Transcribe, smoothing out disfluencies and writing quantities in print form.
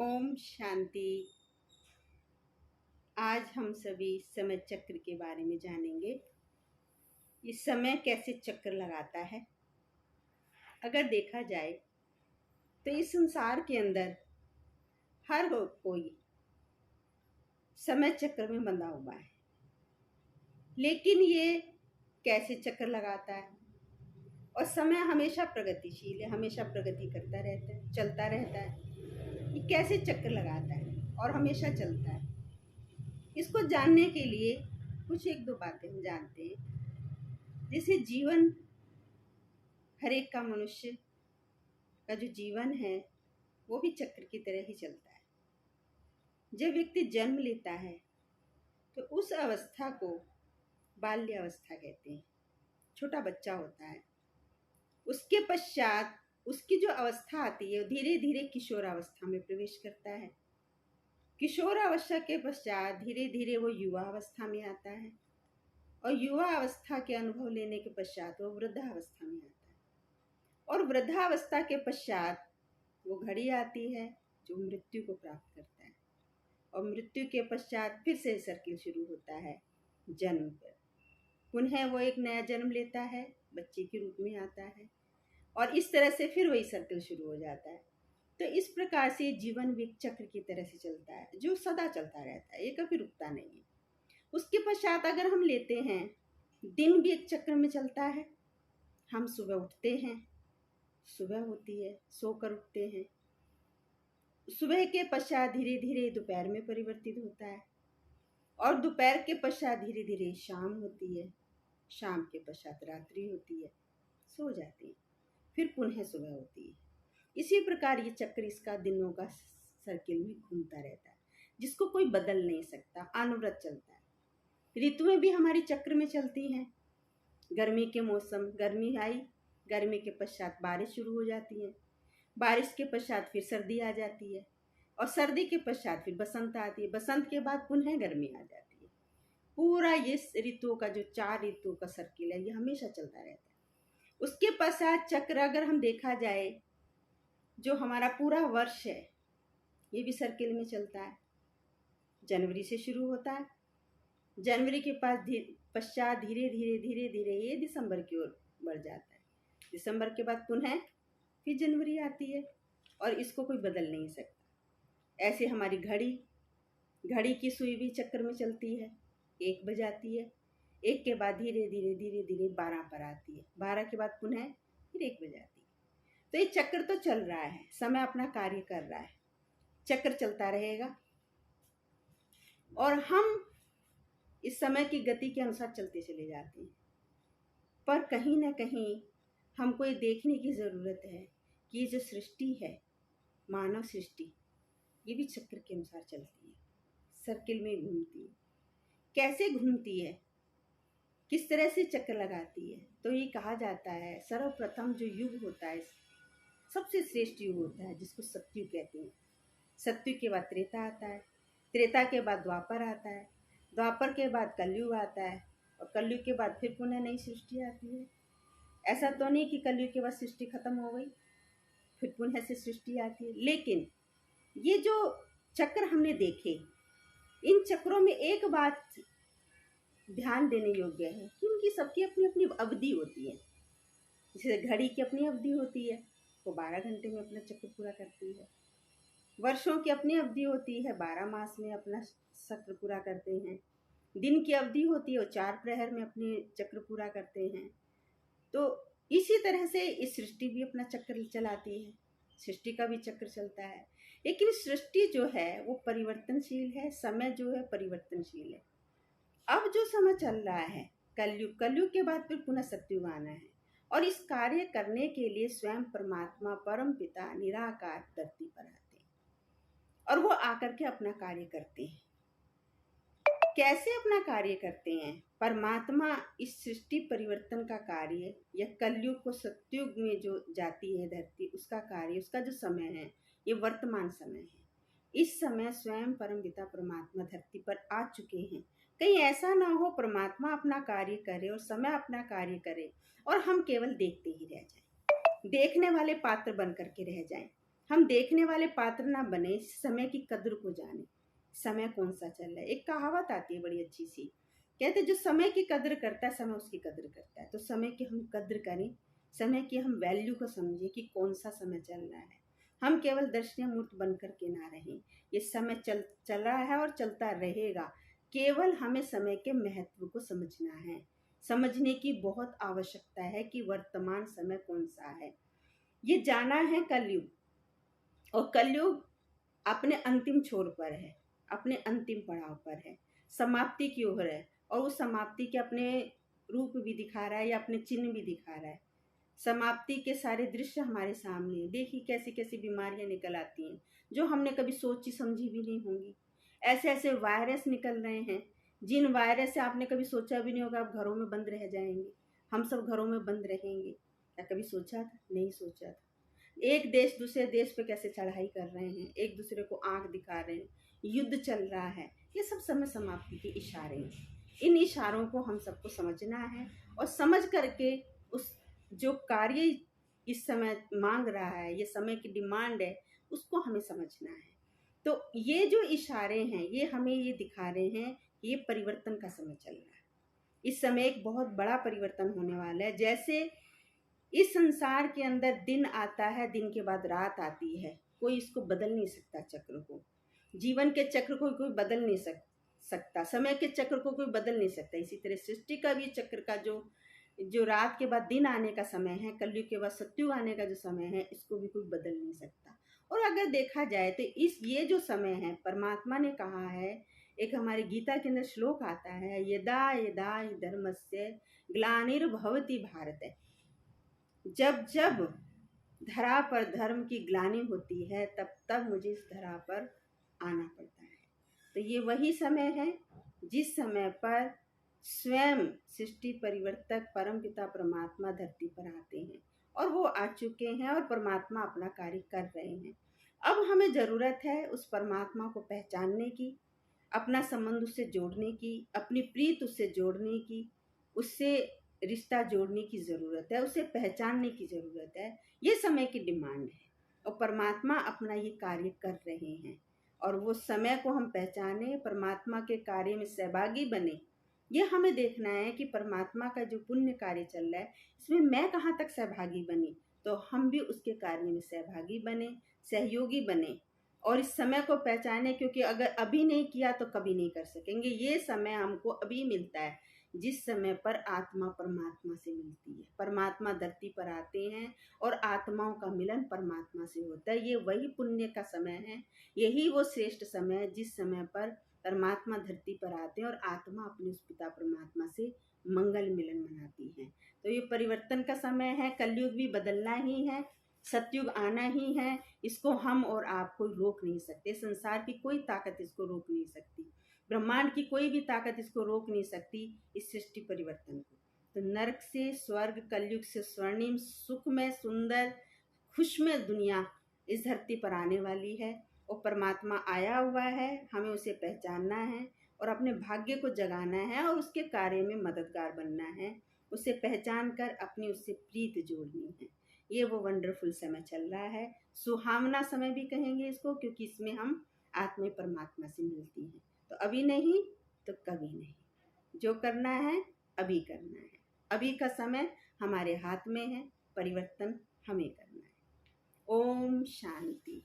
ओम शांति। आज हम सभी समय चक्र के बारे में जानेंगे। ये समय कैसे चक्कर लगाता है। अगर देखा जाए तो इस संसार के अंदर हर कोई समय चक्र में बंधा हुआ है, लेकिन ये कैसे चक्कर लगाता है। और समय हमेशा प्रगतिशील है, हमेशा प्रगति करता रहता है, चलता रहता है। ये कैसे चक्कर लगाता है और हमेशा चलता है, इसको जानने के लिए कुछ एक दो बातें हम जानते हैं। जैसे जीवन, हर एक का मनुष्य का जो जीवन है वो भी चक्र की तरह ही चलता है। जब व्यक्ति जन्म लेता है तो उस अवस्था को बाल्य अवस्था कहते हैं, छोटा बच्चा होता है। उसके पश्चात उसकी जो अवस्था आती है धीरे धीरे किशोरावस्था में प्रवेश करता है। किशोरावस्था के पश्चात धीरे धीरे वो युवा अवस्था में आता है, और युवा अवस्था के अनुभव लेने के पश्चात वो वृद्धावस्था में आता है, और वृद्धावस्था के पश्चात वो घड़ी आती है जो मृत्यु को प्राप्त करता है, और मृत्यु के पश्चात फिर से सर्किल शुरू होता है जन्म पर। पुनः वो एक नया जन्म लेता है, बच्चे के रूप में आता है, और इस तरह से फिर वही सर्किल शुरू हो जाता है। तो इस प्रकार से जीवन भी एक चक्र की तरह से चलता है जो सदा चलता रहता है, ये कभी रुकता नहीं है। उसके पश्चात अगर हम लेते हैं, दिन भी एक चक्र में चलता है। हम सुबह उठते हैं, सुबह होती है, सोकर उठते हैं। सुबह के पश्चात धीरे धीरे दोपहर में परिवर्तित होता है, और दोपहर के पश्चात धीरे धीरे शाम होती है, शाम के पश्चात रात्रि होती है, सो जाती है, फिर पुनः सुबह होती है। इसी प्रकार ये चक्र इसका दिनों का सर्किल में घूमता रहता है, जिसको कोई बदल नहीं सकता, अनवरत चलता है। ऋतुएं भी हमारी चक्र में चलती हैं। गर्मी के मौसम, गर्मी आई, गर्मी के पश्चात बारिश शुरू हो जाती है, बारिश के पश्चात फिर सर्दी आ जाती है, और सर्दी के पश्चात फिर बसंत आती है, बसंत के बाद पुनः गर्मी आ जाती है। पूरा ये ऋतुओं का जो 4 ऋतुओं का सर्किल है ये हमेशा चलता रहता है। उसके पश्चात चक्र अगर हम देखा जाए, जो हमारा पूरा वर्ष है ये भी सर्किल में चलता है। जनवरी से शुरू होता है, जनवरी के पश्चात धीरे धीरे धीरे धीरे ये दिसंबर की ओर बढ़ जाता है। दिसंबर के बाद पुनः फिर जनवरी आती है, और इसको कोई बदल नहीं सकता। ऐसे हमारी घड़ी की सुई भी चक्र में चलती है। 1 बजाती है, 1 के बाद धीरे धीरे धीरे धीरे 12 पर आती है, 12 के बाद पुनः फिर 1 बजाती है। तो ये चक्र तो चल रहा है, समय अपना कार्य कर रहा है, चक्र चलता रहेगा, और हम इस समय की गति के अनुसार चलते चले जाते हैं। पर कहीं ना कहीं हमको ये देखने की ज़रूरत है कि ये जो सृष्टि है, मानव सृष्टि, ये भी चक्र के अनुसार चलती है, सर्किल में घूमती है। कैसे घूमती है, किस तरह से चक्कर लगाती है, तो ये कहा जाता है सर्वप्रथम जो युग होता है, सबसे श्रेष्ठ युग होता है, जिसको सतयुग कहते हैं। सतयुग के बाद त्रेता आता है, त्रेता के बाद द्वापर आता है, द्वापर के बाद कलयुग आता है, और कलयुग के बाद फिर पुनः नई सृष्टि आती है। ऐसा तो नहीं कि कलयुग के बाद सृष्टि खत्म हो गई फिर पुनः से सृष्टि आती है। लेकिन ये जो चक्र हमने देखे, इन चक्रों में एक बात ध्यान देने योग्य है कि उनकी सबकी अपनी अपनी अवधि होती है। जैसे घड़ी की अपनी अवधि होती है, वो 12 घंटे में अपना चक्र पूरा करती है। वर्षों की अपनी अवधि होती है, 12 मास में अपना चक्र पूरा करते हैं। दिन की अवधि होती है, वो 4 प्रहर में अपने चक्र पूरा करते हैं। तो इसी तरह से इस सृष्टि भी अपना चक्र चलाती है, सृष्टि का भी चक्र चलता है। लेकिन सृष्टि जो है वो परिवर्तनशील है, समय जो है परिवर्तनशील है। अब जो समय चल रहा है कलयुग, कलयुग के बाद फिर पुनः सतयुग आना है, और इस कार्य करने के लिए स्वयं परमात्मा परम पिता निराकार धरती पर आते हैं, और वो आकर के अपना कार्य करते हैं। कैसे अपना कार्य करते हैं? परमात्मा इस सृष्टि परिवर्तन का कार्य, या कलयुग को सतयुग में जो जाती है धरती, उसका कार्य, उसका जो समय है ये वर्तमान समय है। इस समय स्वयं परम पिता परमात्मा धरती पर आ चुके हैं। कहीं ऐसा ना हो परमात्मा अपना कार्य करे और समय अपना कार्य करे, और हम केवल देखते ही रह जाएं, देखने वाले पात्र बन करके रह जाएं। हम देखने वाले पात्र ना बने, समय की कद्र को जाने, समय कौन सा चल रहा है। एक कहावत आती है बड़ी अच्छी सी, कहते जो समय की कद्र करता है समय उसकी कद्र करता है। तो समय की हम कद्र करें, समय की हम वैल्यू को समझें कि कौन सा समय चल रहा है। हम केवल दर्शनीय मूर्त बनकर के ना रहें। ये समय चल रहा है और चलता रहेगा। केवल हमें समय के महत्व को समझना है। समझने की बहुत आवश्यकता है कि वर्तमान समय कौन सा है। ये जाना है कलयुग, और कलयुग अपने अंतिम छोर पर है, अपने अंतिम पड़ाव पर है, समाप्ति की ओर है। और उस समाप्ति के अपने रूप भी दिखा रहा है या अपने चिन्ह भी दिखा रहा है। समाप्ति के सारे दृश्य हमारे सामने हैं। देखिए कैसी कैसी बीमारियां निकल आती हैं जो हमने कभी सोची समझी भी नहीं होंगी। ऐसे ऐसे वायरस निकल रहे हैं जिन वायरस से आपने कभी सोचा भी नहीं होगा आप घरों में बंद रह जाएंगे। हम सब घरों में बंद रहेंगे, क्या कभी सोचा था? नहीं सोचा था। एक देश दूसरे देश पे कैसे चढ़ाई कर रहे हैं, एक दूसरे को आंख दिखा रहे हैं, युद्ध चल रहा है। ये सब समय समाप्ति के इशारे हैं। इन इशारों को हम सबको समझना है और समझ करके उस जो कार्य इस समय मांग रहा है, ये समय की डिमांड है, उसको हमें समझना है। तो ये जो इशारे हैं ये हमें ये दिखा रहे हैं कि ये परिवर्तन का समय चल रहा है। इस समय एक बहुत बड़ा परिवर्तन होने वाला है। जैसे इस संसार के अंदर दिन आता है, दिन के बाद रात आती है, कोई इसको बदल नहीं सकता। चक्र को, जीवन के चक्र को कोई बदल नहीं सकता, समय के चक्र को कोई बदल नहीं सकता। इसी तरह सृष्टि का भी चक्र का जो रात के बाद दिन आने का समय है, कलयुग के बाद सतयुग आने का जो समय है, इसको भी कोई बदल नहीं सकता। और अगर देखा जाए तो ये जो समय है, परमात्मा ने कहा है, एक हमारी गीता के अंदर श्लोक आता है, यदा यदा हि धर्मस्य ग्लानिर्भवति भारत। जब जब धरा पर धर्म की ग्लानि होती है तब तब मुझे इस धरा पर आना पड़ता है। तो ये वही समय है जिस समय पर स्वयं सृष्टि परिवर्तक परमपिता परमात्मा धरती पर आते हैं, और वो आ चुके हैं और परमात्मा अपना कार्य कर रहे हैं। अब हमें ज़रूरत है उस परमात्मा को पहचानने की, अपना संबंध उससे जोड़ने की, अपनी प्रीत उससे जोड़ने की, उससे रिश्ता जोड़ने की ज़रूरत है, उसे पहचानने की ज़रूरत है। ये समय की डिमांड है और परमात्मा अपना ये कार्य कर रहे हैं। और वो समय को हम पहचाने, परमात्मा के कार्य में सहभागी बने। ये हमें देखना है कि परमात्मा का जो पुण्य कार्य चल रहा है इसमें मैं कहाँ तक सहभागी बनी, तो हम भी उसके कार्य में सहभागी बने, सहयोगी बने और इस समय को पहचाने। क्योंकि अगर अभी नहीं किया तो कभी नहीं कर सकेंगे। ये समय हमको अभी मिलता है जिस समय पर आत्मा परमात्मा से मिलती है। परमात्मा धरती पर आते हैं और आत्माओं का मिलन परमात्मा से होता है। ये वही पुण्य का समय है, यही वो श्रेष्ठ समय है जिस समय पर परमात्मा धरती पर आते हैं और आत्मा अपने उस पिता परमात्मा से मंगल मिलन मनाती है। तो ये परिवर्तन का समय है, कलयुग भी बदलना ही है, सतयुग आना ही है। इसको हम और आप कोई रोक नहीं सकते, संसार की कोई ताकत इसको रोक नहीं सकती, ब्रह्मांड की कोई भी ताकत इसको रोक नहीं सकती, इस सृष्टि परिवर्तन को। तो नरक से स्वर्ग, कलयुग से स्वर्णिम सुखमय सुंदर खुशमय दुनिया इस धरती पर आने वाली है और परमात्मा आया हुआ है। हमें उसे पहचानना है और अपने भाग्य को जगाना है और उसके कार्य में मददगार बनना है, उसे पहचान कर अपनी उससे प्रीत जोड़नी है। ये वो वंडरफुल समय चल रहा है, सुहावना समय भी कहेंगे इसको, क्योंकि इसमें हम आत्मा परमात्मा से मिलती हैं। तो अभी नहीं तो कभी नहीं, जो करना है अभी करना है। अभी का समय हमारे हाथ में है, परिवर्तन हमें करना है। ओम शांति।